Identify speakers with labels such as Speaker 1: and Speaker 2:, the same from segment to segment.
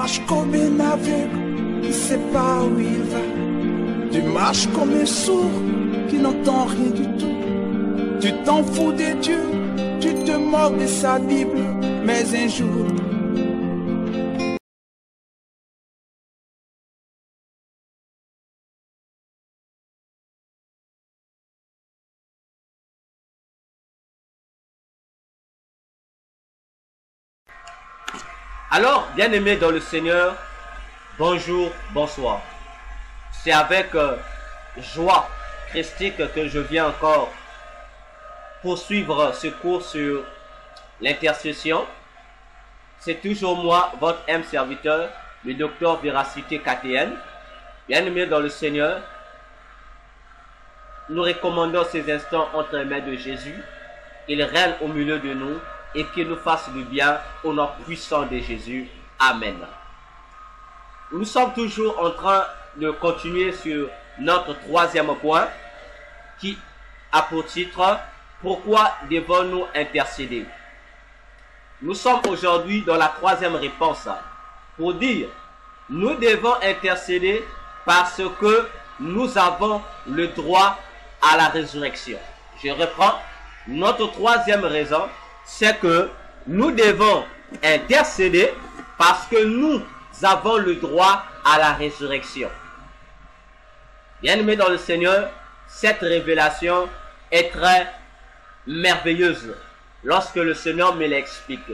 Speaker 1: marches comme un aveugle qui ne sait pas où il va. Tu marches comme un sourd qui n'entend rien du tout. Tu t'en fous de Dieu, tu te moques de sa Bible, mais un jour...
Speaker 2: Alors, bien-aimés dans le Seigneur, bonjour, bonsoir. C'est avec joie christique que je viens encore poursuivre ce cours sur l'intercession. C'est toujours moi, votre âme serviteur, le docteur Véracité KTN. Bien-aimés dans le Seigneur, nous recommandons ces instants entre les mains de Jésus. Il règne au milieu de nous et qu'il nous fasse du bien au nom puissant de Jésus. Amen. Nous sommes toujours en train de continuer sur notre troisième point qui a pour titre « Pourquoi devons-nous intercéder ?» Nous sommes aujourd'hui dans la troisième réponse pour dire « Nous devons intercéder parce que nous avons le droit à la résurrection. » Je reprends. Notre troisième raison, c'est que nous devons intercéder parce que nous avons le droit à la résurrection. Bien-aimés dans le Seigneur, cette révélation est très merveilleuse lorsque le Seigneur me l'explique.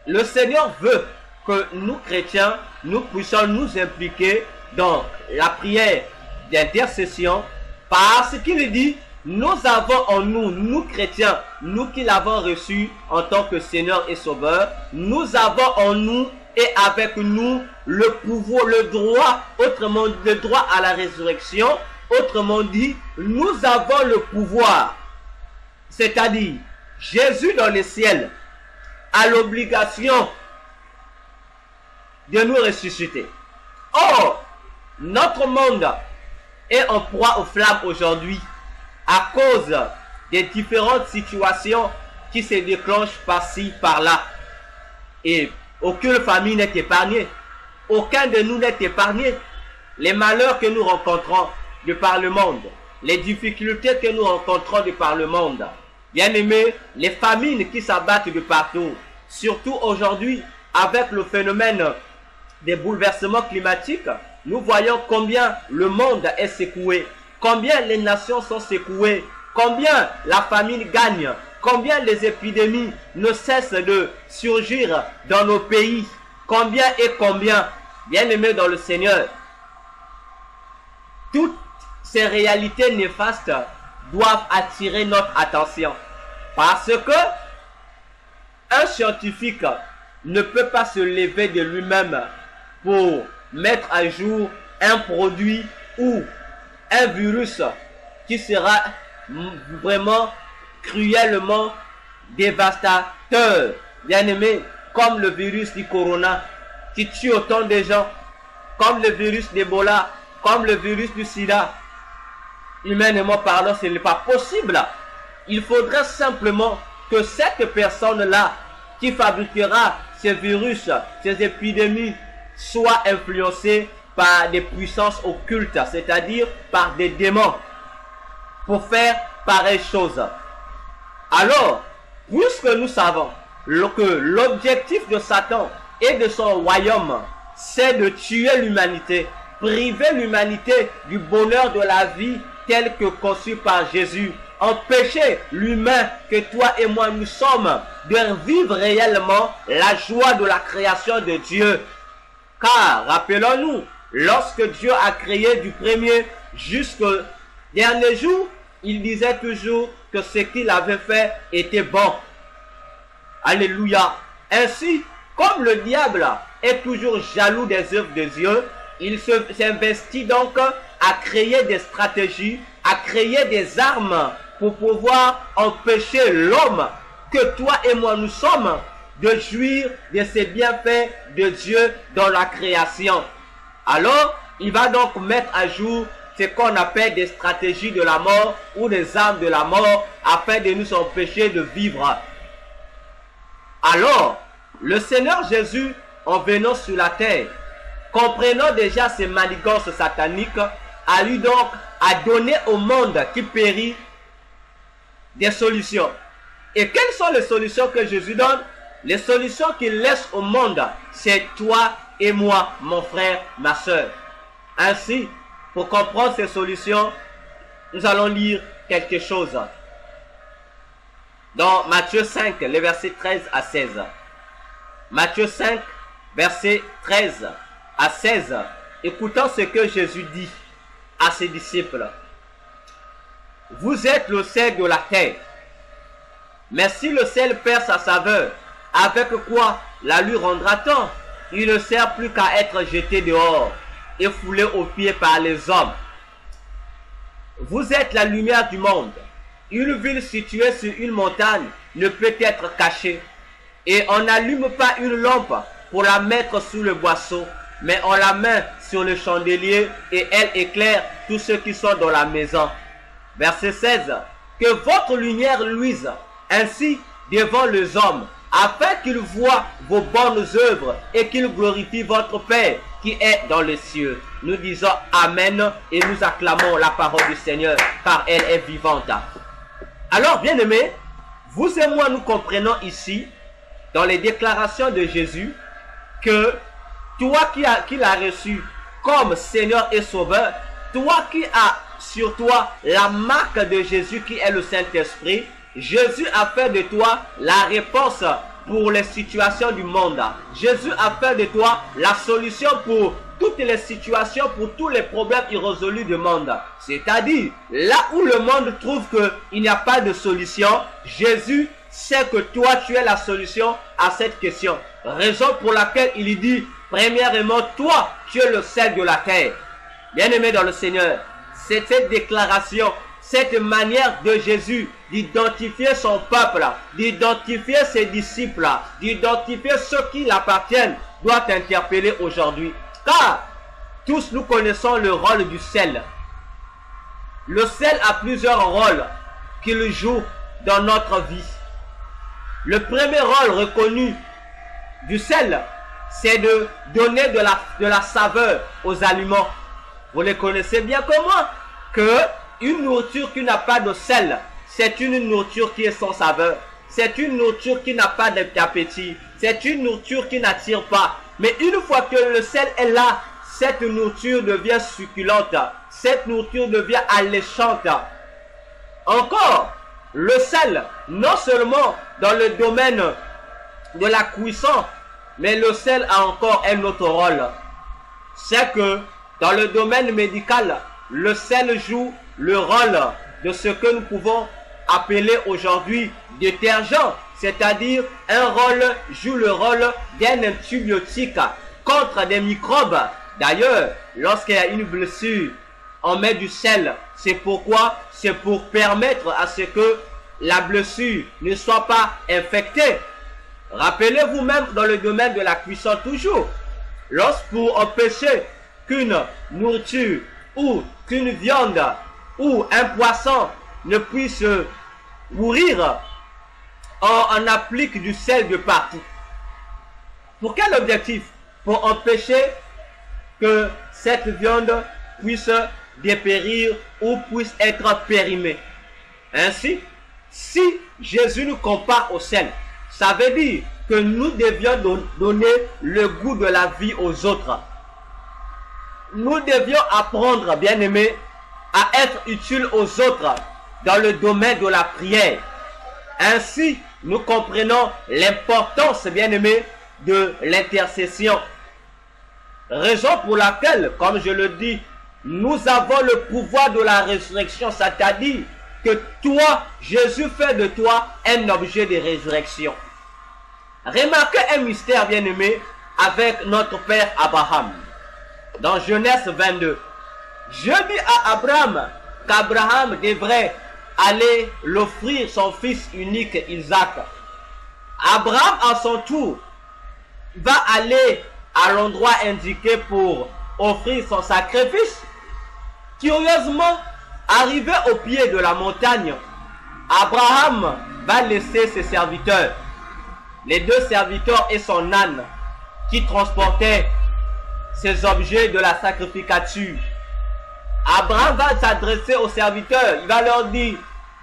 Speaker 2: Le Seigneur veut que nous chrétiens, nous puissions nous impliquer dans la prière d'intercession parce qu'il dit: nous avons en nous, nous chrétiens, nous qui l'avons reçu en tant que Seigneur et Sauveur, nous avons en nous et avec nous le pouvoir, le droit, autrement dit, le droit à la résurrection. Autrement dit, nous avons le pouvoir. C'est-à-dire, Jésus dans le ciel a l'obligation de nous ressusciter. Or, notre monde est en proie aux flammes aujourd'hui, à cause des différentes situations qui se déclenchent par-ci, par-là. Et aucune famille n'est épargnée. Aucun de nous n'est épargné. Les malheurs que nous rencontrons de par le monde, les difficultés que nous rencontrons de par le monde, bien aimés, les famines qui s'abattent de partout, surtout aujourd'hui avec le phénomène des bouleversements climatiques, nous voyons combien le monde est secoué. Combien les nations sont secouées, combien la famine gagne, combien les épidémies ne cessent de surgir dans nos pays, combien et combien, bien-aimés dans le Seigneur. Toutes ces réalités néfastes doivent attirer notre attention parce que un scientifique ne peut pas se lever de lui-même pour mettre à jour un produit ou un virus qui sera vraiment cruellement dévastateur, bien aimé, comme le virus du corona qui tue autant de gens, comme le virus d'Ebola, comme le virus du sida. Humainement parlant, ce n'est pas possible. Il faudrait simplement que cette personne-là qui fabriquera ces virus, ces épidémies, soit influencée par des puissances occultes, c'est-à-dire par des démons, pour faire pareille chose. Alors, puisque nous savons que l'objectif de Satan et de son royaume, c'est de tuer l'humanité, priver l'humanité du bonheur de la vie tel que conçu par Jésus, empêcher l'humain que toi et moi nous sommes de vivre réellement la joie de la création de Dieu. Car, rappelons-nous, lorsque Dieu a créé du premier jusqu'au dernier jour, il disait toujours que ce qu'il avait fait était bon. Alléluia. Ainsi, comme le diable est toujours jaloux des œuvres de Dieu, il s'investit donc à créer des stratégies, à créer des armes pour pouvoir empêcher l'homme que toi et moi nous sommes de jouir de ces bienfaits de Dieu dans la création. Alors, il va donc mettre à jour ce qu'on appelle des stratégies de la mort ou des armes de la mort afin de nous empêcher de vivre. Alors, le Seigneur Jésus en venant sur la terre, comprenant déjà ses manigances sataniques, a eu donc à donner au monde qui périt des solutions. Et quelles sont les solutions que Jésus donne? Les solutions qu'il laisse au monde, c'est toi et moi, mon frère, ma soeur. Ainsi, pour comprendre ces solutions, nous allons lire quelque chose. Dans Matthieu 5, les versets 13 à 16. Matthieu 5, versets 13 à 16. Écoutons ce que Jésus dit à ses disciples. Vous êtes le sel de la terre. Mais si le sel perd sa saveur, avec quoi la lui rendra-t-on? Il ne sert plus qu'à être jeté dehors et foulé aux pieds par les hommes. Vous êtes la lumière du monde. Une ville située sur une montagne ne peut être cachée. Et on n'allume pas une lampe pour la mettre sous le boisseau, mais on la met sur le chandelier et elle éclaire tous ceux qui sont dans la maison. Verset 16. Que votre lumière luise ainsi devant les hommes, afin qu'ils voient vos bonnes œuvres et qu'ils glorifient votre Père qui est dans les cieux. Nous disons Amen et nous acclamons la parole du Seigneur car elle est vivante. Alors, bien-aimés, vous et moi, nous comprenons ici, dans les déclarations de Jésus, que toi qui l'as reçu comme Seigneur et Sauveur, toi qui as sur toi la marque de Jésus qui est le Saint-Esprit, Jésus a fait de toi la réponse pour les situations du monde. Jésus a fait de toi la solution pour toutes les situations, pour tous les problèmes irrésolus du monde. C'est-à-dire, là où le monde trouve qu'il n'y a pas de solution, Jésus sait que toi, tu es la solution à cette question. Raison pour laquelle il dit, premièrement, toi, tu es le sel de la terre. Bien-aimé dans le Seigneur, c'est cette déclaration, cette manière de Jésus d'identifier son peuple, d'identifier ses disciples, d'identifier ceux qui l'appartiennent, doit interpeller aujourd'hui. Car tous nous connaissons le rôle du sel. Le sel a plusieurs rôles qu'il joue dans notre vie. Le premier rôle reconnu du sel, c'est de donner de la saveur aux aliments. Vous les connaissez bien comme moi, que une nourriture qui n'a pas de sel, c'est une nourriture qui est sans saveur. C'est une nourriture qui n'a pas d'appétit. C'est une nourriture qui n'attire pas. Mais une fois que le sel est là, cette nourriture devient succulente. Cette nourriture devient alléchante. Encore, le sel, non seulement dans le domaine de la cuisson, mais le sel a encore un autre rôle. C'est que dans le domaine médical, le sel joue le rôle de ce que nous pouvons appeler aujourd'hui détergent, c'est-à-dire joue le rôle d'un antibiotique contre des microbes. D'ailleurs, lorsqu'il y a une blessure, on met du sel. C'est pourquoi? C'est pour permettre à ce que la blessure ne soit pas infectée. Rappelez-vous même dans le domaine de la cuisson toujours, pour empêcher qu'une nourriture ou qu'une viande ou un poisson ne puisse mourir, on applique du sel de partout. Pour quel objectif? Pour empêcher que cette viande puisse dépérir ou puisse être périmée. Ainsi, si Jésus nous compare au sel, ça veut dire que nous devions donner le goût de la vie aux autres. Nous devions apprendre, bien-aimés, à être utiles aux autres dans le domaine de la prière. Ainsi, nous comprenons l'importance, bien-aimés, de l'intercession. Raison pour laquelle, comme je le dis, nous avons le pouvoir de la résurrection, c'est-à-dire que toi, Jésus fait de toi un objet de résurrection. Remarquez un mystère, bien-aimé, avec notre père Abraham. Dans Genèse 22, je dis à Abraham qu'Abraham devrait aller l'offrir son fils unique Isaac. Abraham, à son tour, va aller à l'endroit indiqué pour offrir son sacrifice. Curieusement, arrivé au pied de la montagne, Abraham va laisser ses serviteurs, les deux serviteurs et son âne, qui transportait ces objets de la sacrificature. Abraham va s'adresser aux serviteurs. Il va leur dire,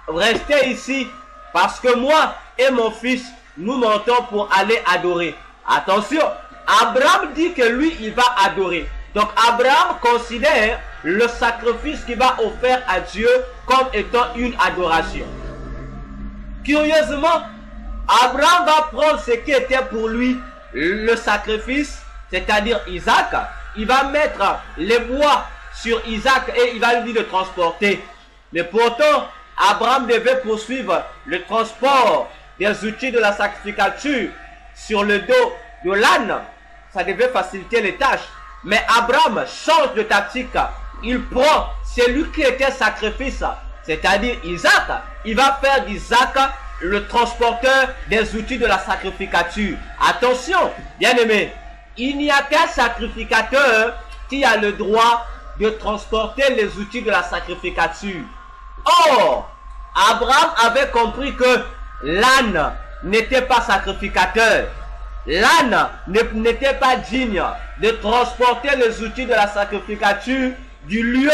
Speaker 2: restez ici parce que moi et mon fils, nous montons pour aller adorer. Attention, Abraham dit que lui, il va adorer. Donc Abraham considère le sacrifice qu'il va offrir à Dieu comme étant une adoration. Curieusement, Abraham va prendre ce qui était pour lui le sacrifice, c'est-à-dire Isaac. Il va mettre les bois sur Isaac et il va lui dire de transporter. Mais pourtant, Abraham devait poursuivre le transport des outils de la sacrificature sur le dos de l'âne. Ça devait faciliter les tâches. Mais Abraham change de tactique. Il prend celui qui était sacrifice, c'est-à-dire Isaac. Il va faire d'Isaac le transporteur des outils de la sacrificature. Attention, bien-aimé, il n'y a qu'un sacrificateur qui a le droit de transporter les outils de la sacrificature. Or, Abraham avait compris que l'âne n'était pas sacrificateur. L'âne n'était pas digne de transporter les outils de la sacrificature du lieu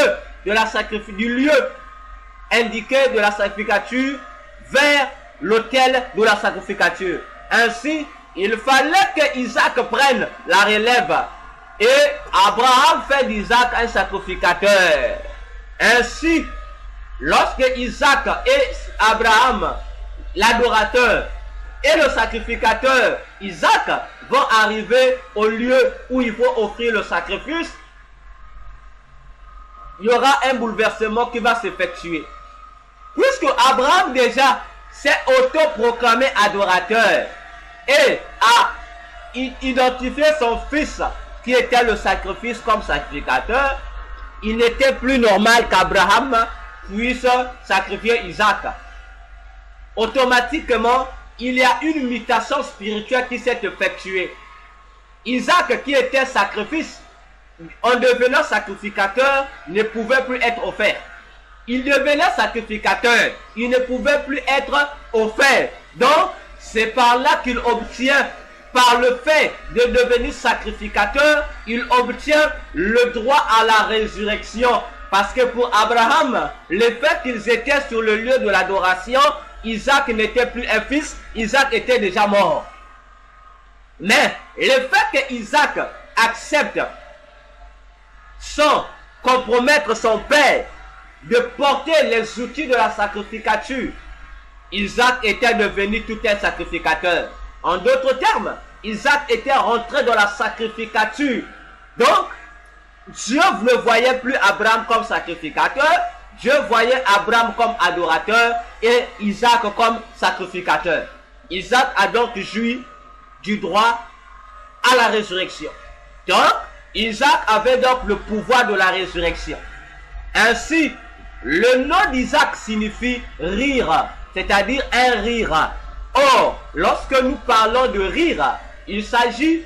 Speaker 2: indiqué de la sacrificature vers l'autel de la sacrificature. Ainsi, il fallait que Isaac prenne la relève et Abraham fait d'Isaac un sacrificateur. Ainsi, lorsque Isaac et Abraham, l'adorateur, et le sacrificateur Isaac vont arriver au lieu où il faut offrir le sacrifice, il y aura un bouleversement qui va s'effectuer. Puisque Abraham déjà s'est autoproclamé adorateur et a identifié son fils qui était le sacrifice comme sacrificateur, il n'était plus normal qu'Abraham puisse sacrifier Isaac. Automatiquement, il y a une mutation spirituelle qui s'est effectuée. Isaac, qui était sacrifice, en devenant sacrificateur, ne pouvait plus être offert. Il devenait sacrificateur, il ne pouvait plus être offert. Donc, c'est par là qu'il obtient, par le fait de devenir sacrificateur, il obtient le droit à la résurrection. Parce que pour Abraham, le fait qu'ils étaient sur le lieu de l'adoration, Isaac n'était plus un fils, Isaac était déjà mort. Mais le fait que Isaac accepte, sans compromettre son père, de porter les outils de la sacrificature, Isaac était devenu tout un sacrificateur. En d'autres termes, Isaac était rentré dans la sacrificature. Donc, Dieu ne voyait plus Abraham comme sacrificateur, Dieu voyait Abraham comme adorateur et Isaac comme sacrificateur. Isaac a donc joui du droit à la résurrection. Donc, Isaac avait donc le pouvoir de la résurrection. Ainsi, le nom d'Isaac signifie rire, c'est-à-dire un rire. Or, lorsque nous parlons de rire, il s'agit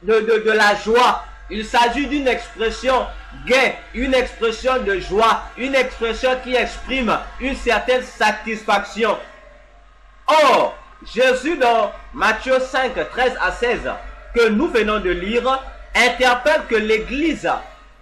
Speaker 2: de la joie. Il s'agit d'une expression gaie, une expression de joie, une expression qui exprime une certaine satisfaction. Or, Jésus dans Matthieu 5, 13 à 16, que nous venons de lire, interpelle que l'Église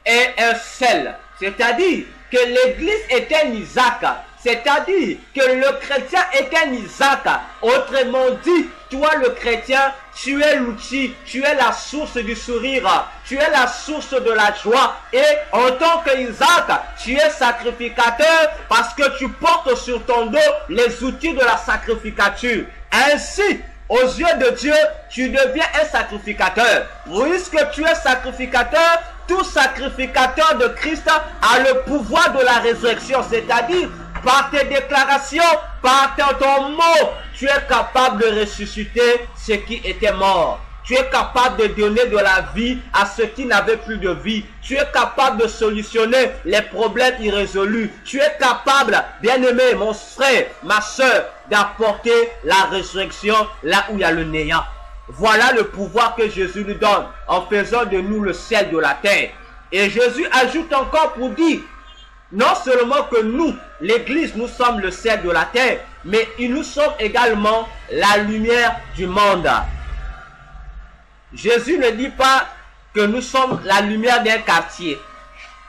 Speaker 2: est un sel, c'est-à-dire que l'Église est un Isaac, c'est-à-dire que le chrétien est un Isaac. Autrement dit, toi le chrétien, tu es l'outil, tu es la source du sourire, tu es la source de la joie. Et en tant qu'Isaac, tu es sacrificateur parce que tu portes sur ton dos les outils de la sacrificature. Ainsi, aux yeux de Dieu, tu deviens un sacrificateur. Puisque tu es sacrificateur, tout sacrificateur de Christ a le pouvoir de la résurrection, c'est-à-dire par tes déclarations, par ton mot, tu es capable de ressusciter ce qui était mort. Tu es capable de donner de la vie à ceux qui n'avaient plus de vie. Tu es capable de solutionner les problèmes irrésolus. Tu es capable, bien-aimé, mon frère, ma soeur, d'apporter la résurrection là où il y a le néant. Voilà le pouvoir que Jésus nous donne en faisant de nous le sel de la terre. Et Jésus ajoute encore pour dire, non seulement que nous, l'Église, nous sommes le sel de la terre, mais nous sommes également la lumière du monde. Jésus ne dit pas que nous sommes la lumière d'un quartier,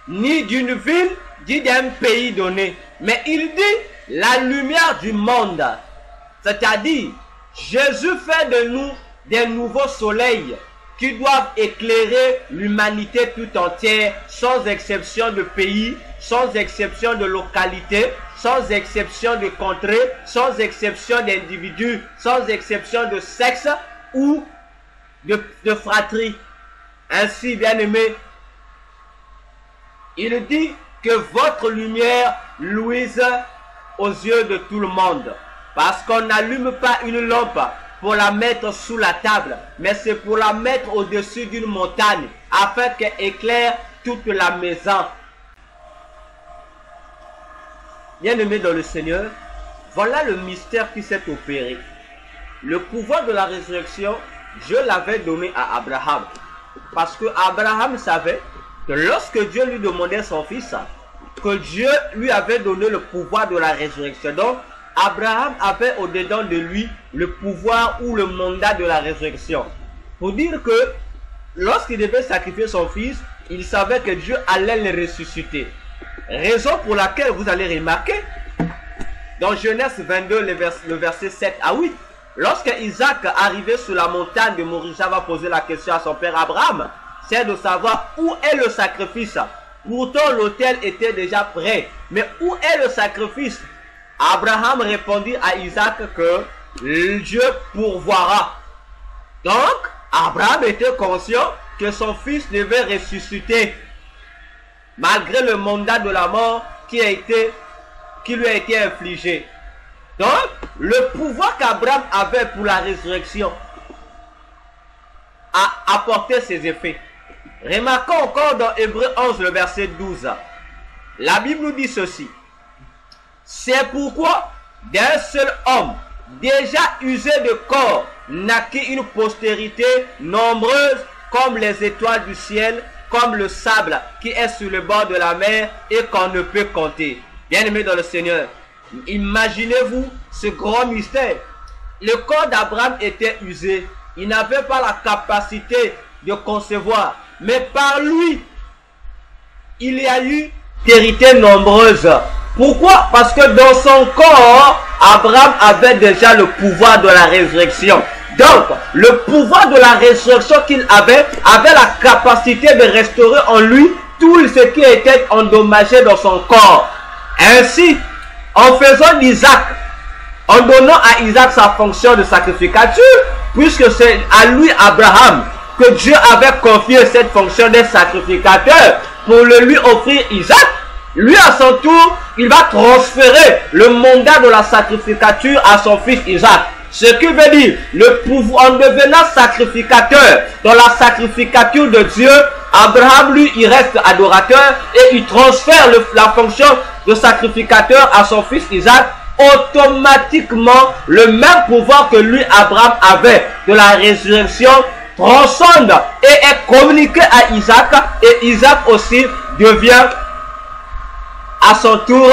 Speaker 2: ni d'une ville, ni d'un pays donné. Mais il dit la lumière du monde. C'est-à-dire, Jésus fait de nous des nouveaux soleils qui doivent éclairer l'humanité tout entière, sans exception de pays, sans exception de localité, sans exception de contrée, sans exception d'individus, sans exception de sexe ou de fratrie. Ainsi, bien-aimés, il dit que votre lumière luise aux yeux de tout le monde. Parce qu'on n'allume pas une lampe pour la mettre sous la table, mais c'est pour la mettre au-dessus d'une montagne, afin qu'elle éclaire toute la maison. Bien-aimés dans le Seigneur, voilà le mystère qui s'est opéré. Le pouvoir de la résurrection, Dieu l'avait donné à Abraham. Parce que Abraham savait que lorsque Dieu lui demandait son fils, que Dieu lui avait donné le pouvoir de la résurrection. Donc, Abraham avait au-dedans de lui le pouvoir ou le mandat de la résurrection. Pour dire que lorsqu'il devait sacrifier son fils, il savait que Dieu allait le ressusciter. Raison pour laquelle vous allez remarquer, dans Genèse 22, le verset 7 à 8, lorsque Isaac arrivait sur la montagne de Moria va poser la question à son père Abraham, c'est de savoir où est le sacrifice. Pourtant, l'autel était déjà prêt. Mais où est le sacrifice? Abraham répondit à Isaac que Dieu pourvoira. Donc, Abraham était conscient que son fils devait ressusciter, malgré le mandat de la mort qui lui a été infligé. Donc, le pouvoir qu'Abraham avait pour la résurrection a apporté ses effets. Remarquons encore dans Hébreux 11, le verset 12. La Bible nous dit ceci. C'est pourquoi d'un seul homme, déjà usé de corps, naquit une postérité nombreuse comme les étoiles du ciel, comme le sable qui est sur le bord de la mer et qu'on ne peut compter. Bien-aimés dans le Seigneur, imaginez-vous ce grand mystère. Le corps d'Abraham était usé. Il n'avait pas la capacité de concevoir. Mais par lui, il y a eu postérité nombreuse. Pourquoi? Parce que dans son corps, Abraham avait déjà le pouvoir de la résurrection. Donc, le pouvoir de la résurrection qu'il avait la capacité de restaurer en lui tout ce qui était endommagé dans son corps. Ainsi, en faisant d'Isaac, en donnant à Isaac sa fonction de sacrificature, puisque c'est à lui, Abraham, que Dieu avait confié cette fonction de sacrificateur pour le lui offrir Isaac, lui à son tour, il va transférer le mandat de la sacrificature à son fils Isaac. Ce qui veut dire, le pouvoir, en devenant sacrificateur dans la sacrificature de Dieu, Abraham, lui, il reste adorateur et il transfère la fonction de sacrificateur à son fils Isaac. Automatiquement, le même pouvoir que lui, Abraham, avait de la résurrection transcende et est communiqué à Isaac, et Isaac aussi devient à son tour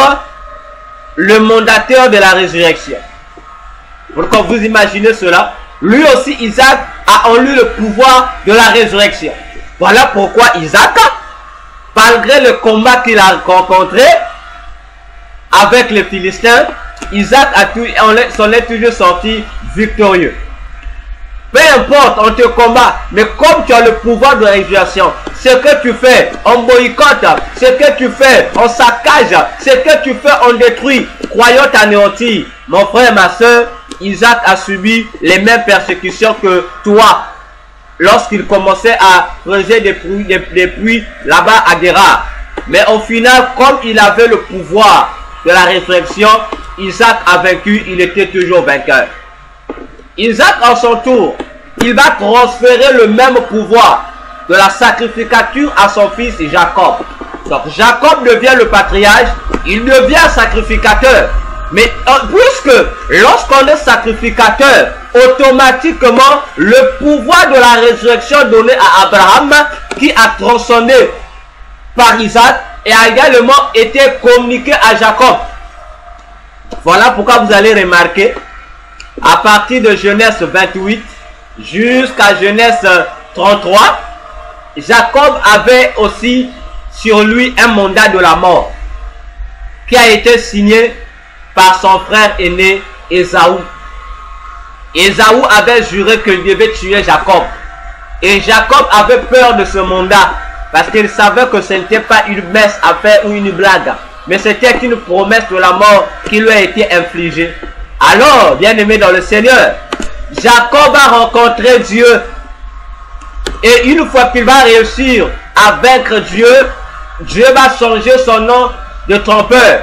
Speaker 2: le mandataire de la résurrection. Quand vous imaginez cela, lui aussi Isaac a en lui le pouvoir de la résurrection. Voilà pourquoi Isaac, malgré le combat qu'il a rencontré avec les Philistins, Isaac s'en est toujours sorti victorieux. Peu importe, on te combat, mais comme tu as le pouvoir de résurrection, ce que tu fais, on boycotte, ce que tu fais, on saccage, ce que tu fais, on détruit, croyant t'anéantir. Mon frère, ma soeur, Isaac a subi les mêmes persécutions que toi, lorsqu'il commençait à creuser des puits là-bas à Guérard. Mais au final, comme il avait le pouvoir de la résurrection, Isaac a vaincu, il était toujours vainqueur. Isaac, en son tour, il va transférer le même pouvoir de la sacrificature à son fils Jacob. Donc Jacob devient le patriarche, il devient sacrificateur. Mais puisque lorsqu'on est sacrificateur, automatiquement le pouvoir de la résurrection donné à Abraham, qui a transcendé par Isaac, et a également été communiqué à Jacob. Voilà pourquoi vous allez remarquer, à partir de Genèse 28 jusqu'à Genèse 33, Jacob avait aussi sur lui un mandat de la mort qui a été signé par son frère aîné Ésaü. Ésaü avait juré qu'il devait tuer Jacob. Et Jacob avait peur de ce mandat parce qu'il savait que ce n'était pas une messe à faire ou une blague, mais c'était une promesse de la mort qui lui a été infligée. Alors, bien-aimé dans le Seigneur, Jacob a rencontré Dieu. Et une fois qu'il va réussir à vaincre Dieu, Dieu va changer son nom de trompeur,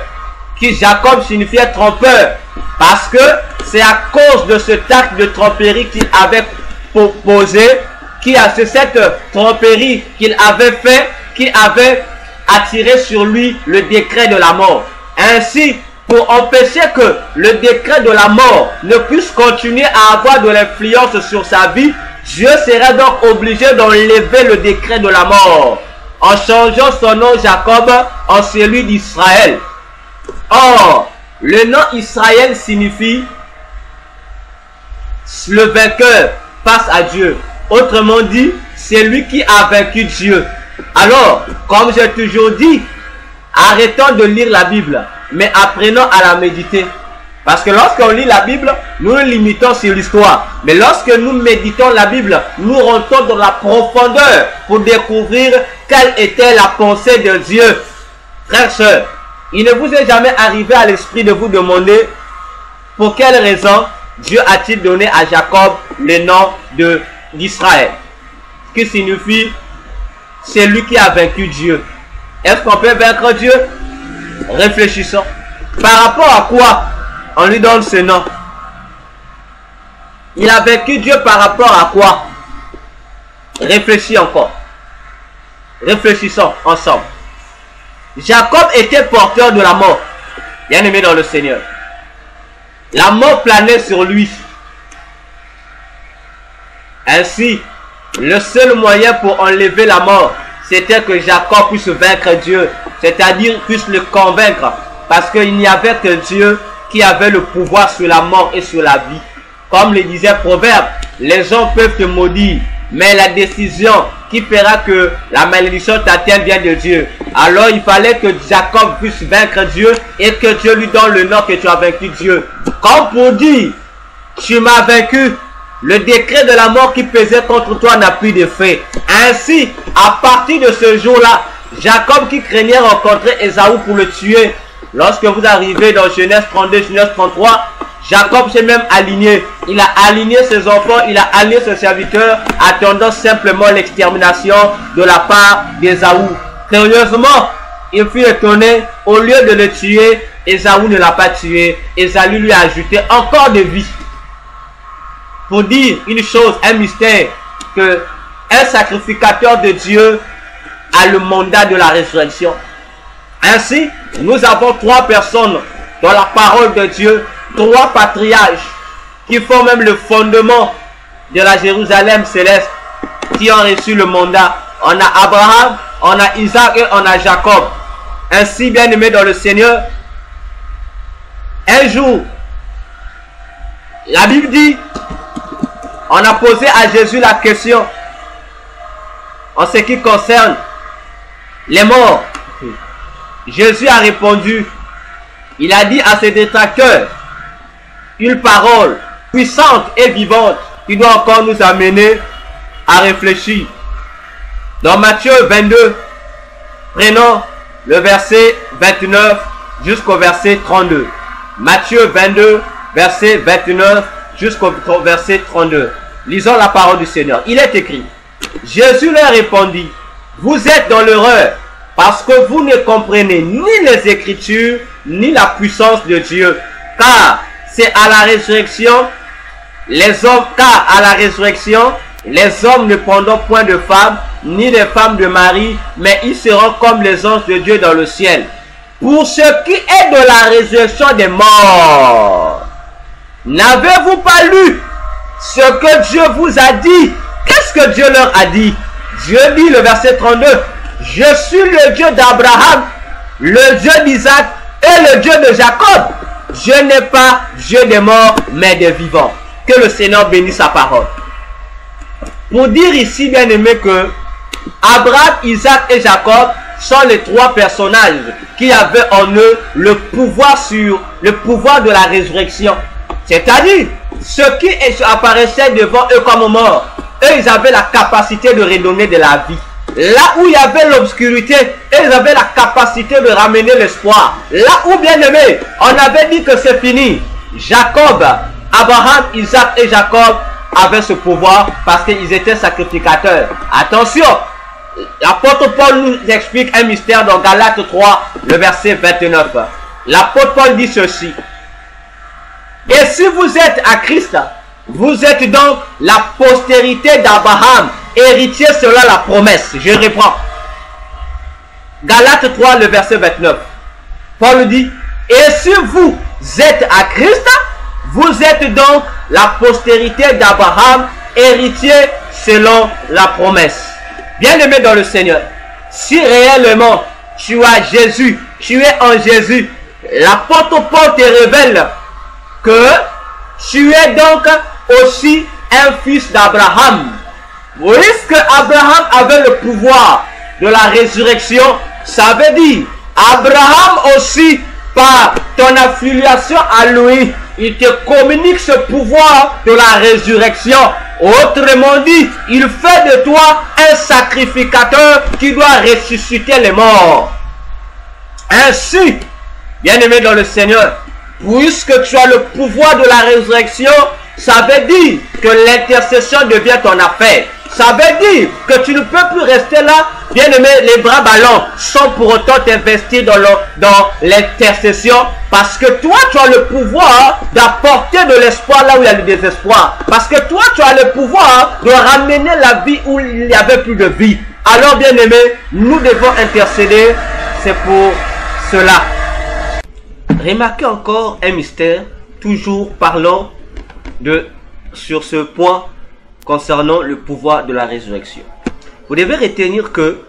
Speaker 2: qui Jacob signifiait trompeur, parce que c'est à cause de cet acte de tromperie qu'il avait posé, c'est cette tromperie qu'il avait fait, qui avait attiré sur lui le décret de la mort. Ainsi, pour empêcher que le décret de la mort ne puisse continuer à avoir de l'influence sur sa vie, Dieu serait donc obligé d'enlever le décret de la mort, en changeant son nom Jacob en celui d'Israël. Or, le nom Israël signifie le vainqueur face à Dieu. Autrement dit, c'est lui qui a vaincu Dieu. Alors, comme j'ai toujours dit, arrêtons de lire la Bible, mais apprenons à la méditer. Parce que lorsqu'on lit la Bible, nous nous limitons sur l'histoire. Mais lorsque nous méditons la Bible, nous rentrons dans la profondeur pour découvrir quelle était la pensée de Dieu. Frères, sœurs, il ne vous est jamais arrivé à l'esprit de vous demander pour quelle raison Dieu a-t-il donné à Jacob le nom d'Israël, ce qui signifie c'est lui qui a vaincu Dieu. Est-ce qu'on peut vaincre Dieu? Réfléchissons. Par rapport à quoi on lui donne ce nom? Il a vaincu Dieu par rapport à quoi? Réfléchis encore. Réfléchissons ensemble. Jacob était porteur de la mort, bien-aimé dans le Seigneur. La mort planait sur lui. Ainsi, le seul moyen pour enlever la mort, c'était que Jacob puisse vaincre Dieu, c'est-à-dire puisse le convaincre, parce qu'il n'y avait que Dieu qui avait le pouvoir sur la mort et sur la vie. Comme le disait Proverbe, les gens peuvent te maudire, mais la décision qui fera que la malédiction t'atteigne vient de Dieu. Alors il fallait que Jacob puisse vaincre Dieu et que Dieu lui donne le nom que tu as vaincu Dieu. Comme pour dire, tu m'as vaincu, le décret de la mort qui pesait contre toi n'a plus d'effet. Ainsi, à partir de ce jour-là, Jacob qui craignait rencontrer Ésaü pour le tuer, lorsque vous arrivez dans Genèse 32, Genèse 33, Jacob s'est même aligné. Il a aligné ses enfants, il a aligné ses serviteurs, attendant simplement l'extermination de la part d'Ésaü. Curieusement, il fut étonné, au lieu de le tuer, Ésaü ne l'a pas tué. Ésaü lui a ajouté encore de vie. Pour dire une chose, un mystère, que un sacrificateur de Dieu a le mandat de la résurrection. Ainsi, nous avons trois personnes dans la parole de Dieu, trois patriarches qui font même le fondement de la Jérusalem céleste, qui ont reçu le mandat. On a Abraham, on a Isaac et on a Jacob. Ainsi, bien aimé dans le Seigneur, un jour, la Bible dit, on a posé à Jésus la question en ce qui concerne les morts. Jésus a répondu, il a dit à ses détracteurs une parole puissante et vivante qui doit encore nous amener à réfléchir. Dans Matthieu 22, prenons le verset 29 jusqu'au verset 32. Matthieu 22, verset 29 jusqu'au verset 32. Lisons la parole du Seigneur. Il est écrit, Jésus leur répondit, vous êtes dans l'erreur, parce que vous ne comprenez ni les Écritures, ni la puissance de Dieu. Car c'est à la résurrection, les hommes ne prendront point de femmes, ni de femmes de mari, mais ils seront comme les anges de Dieu dans le ciel. Pour ce qui est de la résurrection des morts, n'avez-vous pas lu ce que Dieu vous a dit? Qu'est-ce que Dieu leur a dit? Dieu dit, le verset 32, je suis le Dieu d'Abraham, le Dieu d'Isaac et le Dieu de Jacob. Je n'ai pas Dieu des morts, mais des vivants. Que le Seigneur bénisse sa parole. pour dire ici, bien aimé, que Abraham, Isaac et Jacob sont les trois personnages qui avaient en eux le pouvoir de la résurrection. C'est-à-dire, ceux qui apparaissaient devant eux comme morts, eux, ils avaient la capacité de redonner de la vie. Là où il y avait l'obscurité, ils avaient la capacité de ramener l'espoir. Là où, bien aimé, on avait dit que c'est fini. Jacob, Abraham, Isaac et Jacob avaient ce pouvoir parce qu'ils étaient sacrificateurs. Attention, l'apôtre Paul nous explique un mystère dans Galates 3, le verset 29. L'apôtre Paul dit ceci. Et si vous êtes à Christ, vous êtes donc la postérité d'Abraham, héritier selon la promesse. Je reprends. Galates 3, le verset 29. Paul dit, et si vous êtes à Christ, vous êtes donc la postérité d'Abraham, héritier selon la promesse. Bien-aimé dans le Seigneur, si réellement tu as Jésus, tu es en Jésus, l'apôtre Paul te révèle que tu es donc aussi un fils d'Abraham. Puisque Abraham avait le pouvoir de la résurrection, ça veut dire Abraham aussi, par ton affiliation à lui, il te communique ce pouvoir de la résurrection. Autrement dit, il fait de toi un sacrificateur qui doit ressusciter les morts. Ainsi, bien-aimé dans le Seigneur, puisque tu as le pouvoir de la résurrection, ça veut dire que l'intercession devient ton affaire. Ça veut dire que tu ne peux plus rester là, bien-aimé, les bras ballants, sans pour autant t'investir dans l'intercession. Parce que toi, tu as le pouvoir d'apporter de l'espoir là où il y a le désespoir. Parce que toi, tu as le pouvoir de ramener la vie où il n'y avait plus de vie. Alors, bien-aimé, nous devons intercéder. C'est pour cela. Remarquez encore un mystère, toujours parlant sur ce point concernant le pouvoir de la résurrection. Vous devez retenir que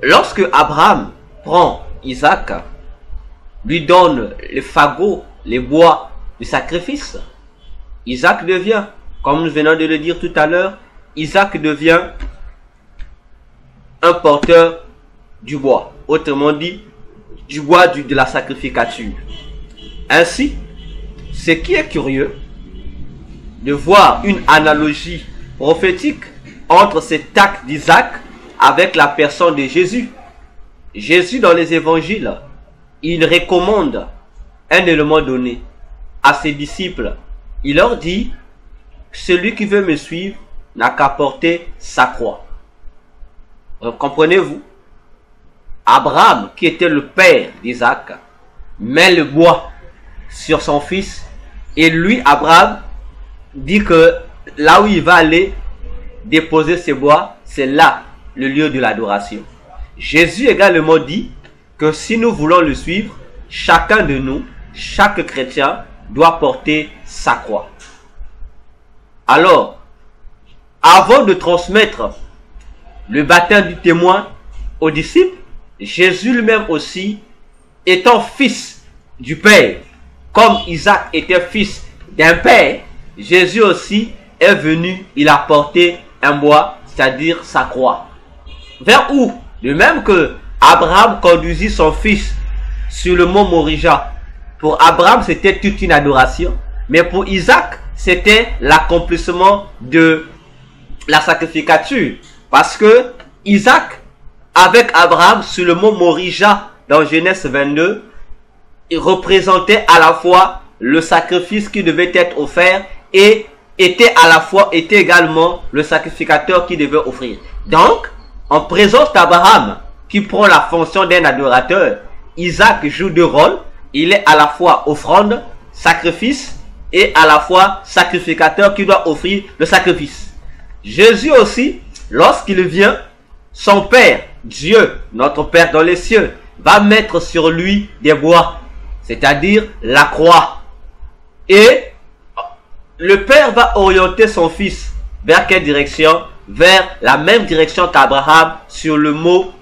Speaker 2: lorsque Abraham prend Isaac, lui donne les fagots, les bois du sacrifice, Isaac devient, comme nous venons de le dire tout à l'heure, Isaac devient un porteur du bois. Autrement dit, du bois de la sacrificature. Ainsi, ce qui est curieux, de voir une analogie prophétique entre cet acte d'Isaac avec la personne de Jésus. Jésus, dans les évangiles, il recommande un élément donné à ses disciples. Il leur dit, celui qui veut me suivre n'a qu'à porter sa croix. Comprenez-vous? Abraham, qui était le père d'Isaac, met le bois sur son fils et lui, Abraham, dit que là où il va aller déposer ses bois, c'est là le lieu de l'adoration. Jésus également dit que si nous voulons le suivre, chacun de nous, chaque chrétien, doit porter sa croix. Alors, avant de transmettre le baptême du témoin aux disciples, Jésus lui-même aussi, étant fils du Père, comme Isaac était fils d'un père, Jésus aussi est venu, il a porté un bois, c'est-à-dire sa croix. Vers où? De même que Abraham conduisit son fils sur le mont Morija. Pour Abraham, c'était toute une adoration. Mais pour Isaac, c'était l'accomplissement de la sacrificature. Parce que Isaac, avec Abraham sur le mont Morija, dans Genèse 22, il représentait à la fois le sacrifice qui devait être offert et était également le sacrificateur qui devait offrir. Donc, en présence d'Abraham, qui prend la fonction d'un adorateur, Isaac joue deux rôles. Il est à la fois offrande, sacrifice, et à la fois sacrificateur qui doit offrir le sacrifice. Jésus aussi, lorsqu'il vient, son Père, Dieu, notre Père dans les cieux, va mettre sur lui des bois, c'est-à-dire la croix. Et le Père va orienter son Fils vers quelle direction? Vers la même direction qu'Abraham sur le mot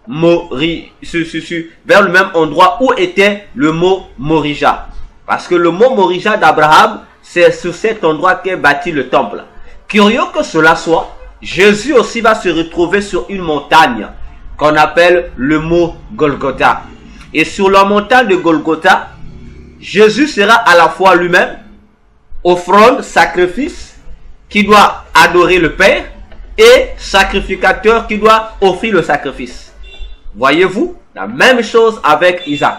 Speaker 2: vers le même endroit où était le mot Morija. Parce que le mot Morija d'Abraham, c'est sur cet endroit qu'est bâti le temple. Curieux que cela soit, Jésus aussi va se retrouver sur une montagne qu'on appelle le mont Golgotha. Et sur la montagne de Golgotha, Jésus sera à la fois lui-même offrande, sacrifice, qui doit adorer le Père, et sacrificateur qui doit offrir le sacrifice. Voyez-vous, la même chose avec Isaac.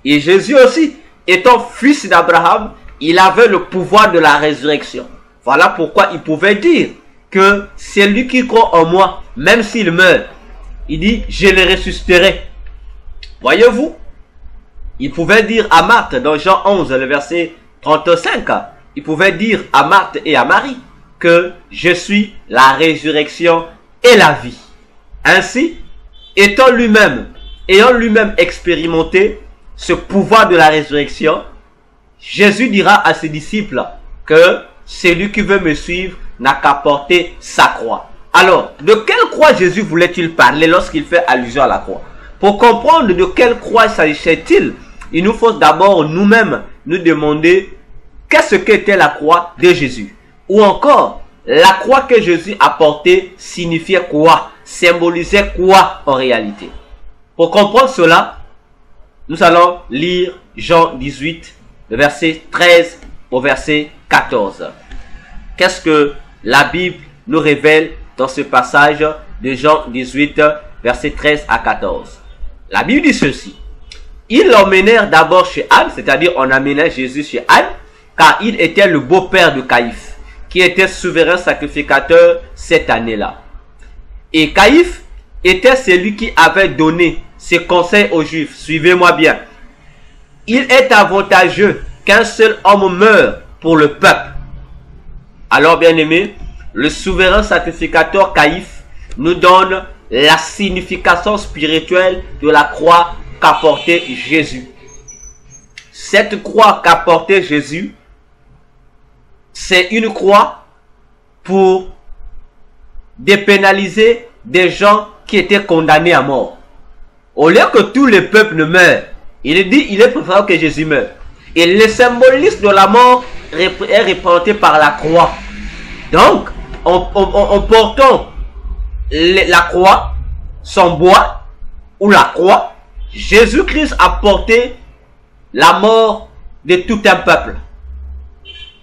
Speaker 2: Et Jésus aussi, étant fils d'Abraham, il avait le pouvoir de la résurrection. Voilà pourquoi il pouvait dire que c'est lui qui croit en moi, même s'il meurt. Il dit, je le ressusciterai. Voyez-vous, il pouvait dire à Marthe, dans Jean 11, le verset 35, il pouvait dire à Marthe et à Marie que je suis la résurrection et la vie. Ainsi, ayant lui-même expérimenté ce pouvoir de la résurrection, Jésus dira à ses disciples que celui qui veut me suivre n'a qu'à porter sa croix. Alors, de quelle croix Jésus voulait-il parler lorsqu'il fait allusion à la croix? Pour comprendre de quelle croix s'agissait-il, il nous faut d'abord nous-mêmes nous demander qu'est-ce qu'était la croix de Jésus. Ou encore, la croix que Jésus a portée signifiait quoi? Symbolisait quoi en réalité? Pour comprendre cela, nous allons lire Jean 18, le verset 13 au verset 14. Qu'est-ce que la Bible nous révèle dans ce passage de Jean 18, verset 13 à 14? La Bible dit ceci. Ils l'emmenèrent d'abord chez Anne, c'est-à-dire on amenait Jésus chez Anne, car il était le beau-père de Caïphe, qui était souverain sacrificateur cette année-là. Et Caïphe était celui qui avait donné ses conseils aux Juifs. Suivez-moi bien. Il est avantageux qu'un seul homme meure pour le peuple. Alors, bien-aimés, le souverain sacrificateur Caïphe nous donne la signification spirituelle de la croix qu'a portée Jésus. Cette croix qu'a portée Jésus, c'est une croix pour dépénaliser des gens qui étaient condamnés à mort. Au lieu que tous les peuples ne meurent, il dit il est préférable que Jésus meure. Et le symbolisme de la mort est représenté par la croix. Donc, en portant la croix, son bois ou la croix, Jésus-Christ a porté la mort de tout un peuple.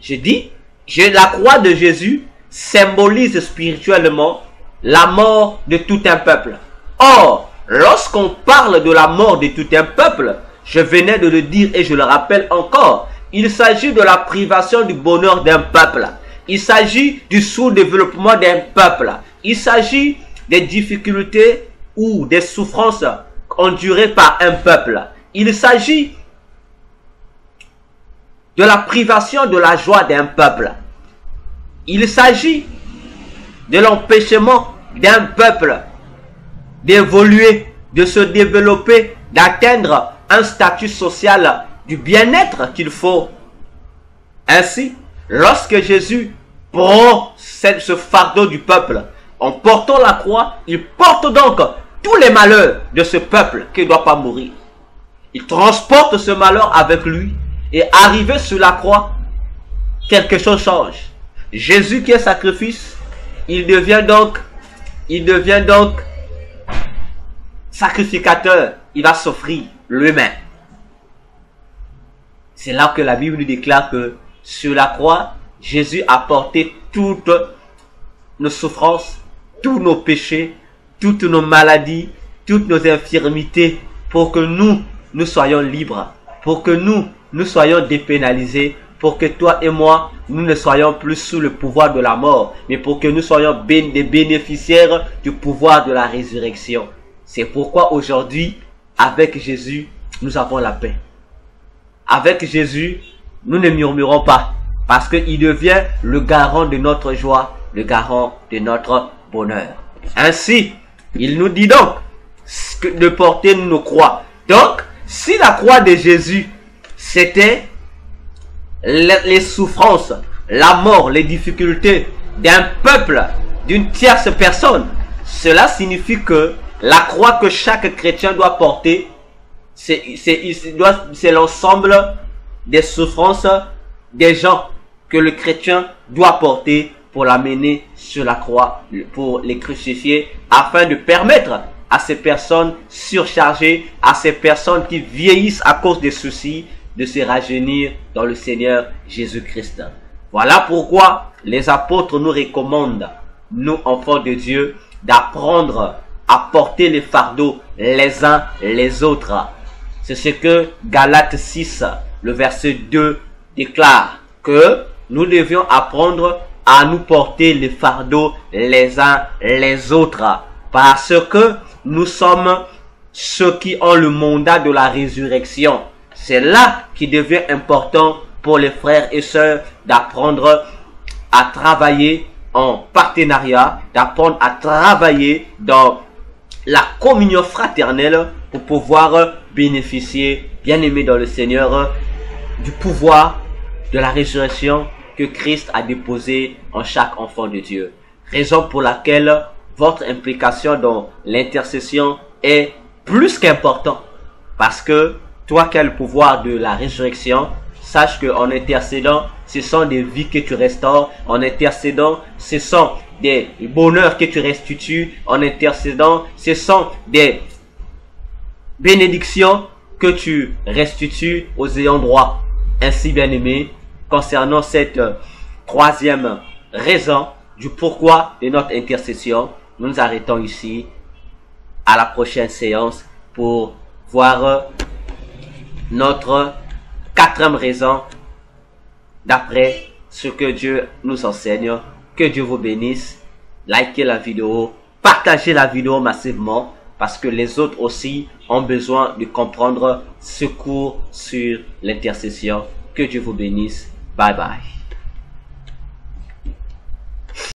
Speaker 2: Je dis, la croix de Jésus symbolise spirituellement la mort de tout un peuple. Or, lorsqu'on parle de la mort de tout un peuple, je venais de le dire et je le rappelle encore, il s'agit de la privation du bonheur d'un peuple. Il s'agit du sous-développement d'un peuple. Il s'agit des difficultés ou des souffrances endurées par un peuple. Il s'agit de la privation de la joie d'un peuple. Il s'agit de l'empêchement d'un peuple d'évoluer, de se développer, d'atteindre un statut social du bien-être qu'il faut. Ainsi, lorsque Jésus prend ce fardeau du peuple, en portant la croix, il porte donc tous les malheurs de ce peuple qui ne doit pas mourir. Il transporte ce malheur avec lui et arrivé sur la croix, quelque chose change. Jésus qui est sacrifice, il devient donc sacrificateur. Il va s'offrir lui-même. C'est là que la Bible nous déclare que sur la croix, Jésus a porté toutes nos souffrances, tous nos péchés, toutes nos maladies, toutes nos infirmités, pour que nous soyons libres, pour que nous soyons dépénalisés, pour que toi et moi, nous ne soyons plus sous le pouvoir de la mort, mais pour que nous soyons des bénéficiaires du pouvoir de la résurrection. C'est pourquoi aujourd'hui, avec Jésus, nous avons la paix. Avec Jésus, nous ne murmurons pas, parce qu'il devient le garant de notre joie, le garant de notre bonheur. Ainsi, il nous dit donc de porter nos croix. Donc, si la croix de Jésus, c'était les souffrances, la mort, les difficultés d'un peuple, d'une tierce personne, cela signifie que la croix que chaque chrétien doit porter, c'est l'ensemble des souffrances des gens que le chrétien doit porter pour l'amener sur la croix, pour les crucifier, afin de permettre à ces personnes surchargées, à ces personnes qui vieillissent à cause des soucis, de se rajeunir dans le Seigneur Jésus-Christ. Voilà pourquoi les apôtres nous recommandent, nous enfants de Dieu, d'apprendre à porter les fardeaux les uns les autres. C'est ce que Galates 6, le verset 2 déclare, que nous devions apprendre à nous porter les fardeaux les uns les autres, parce que nous sommes ceux qui ont le mandat de la résurrection. C'est là qu'il devient important pour les frères et sœurs d'apprendre à travailler en partenariat, d'apprendre à travailler dans la communion fraternelle pour pouvoir bénéficier, bien aimé dans le Seigneur, du pouvoir de la résurrection que Christ a déposé en chaque enfant de Dieu. Raison pour laquelle votre implication dans l'intercession est plus qu'important. Parce que toi qui as le pouvoir de la résurrection, sache qu'en intercédant, ce sont des vies que tu restaures. En intercédant, ce sont des bonheurs que tu restitues. En intercédant, ce sont des bénédictions que tu restitues aux ayants droit. Ainsi, bien aimé, concernant cette troisième raison du pourquoi de notre intercession, nous nous arrêtons ici. À la prochaine séance pour voir notre quatrième raison d'après ce que Dieu nous enseigne. Que Dieu vous bénisse. Likez la vidéo, partagez la vidéo massivement parce que les autres aussi ont besoin de comprendre ce cours sur l'intercession. Que Dieu vous bénisse. Bye bye.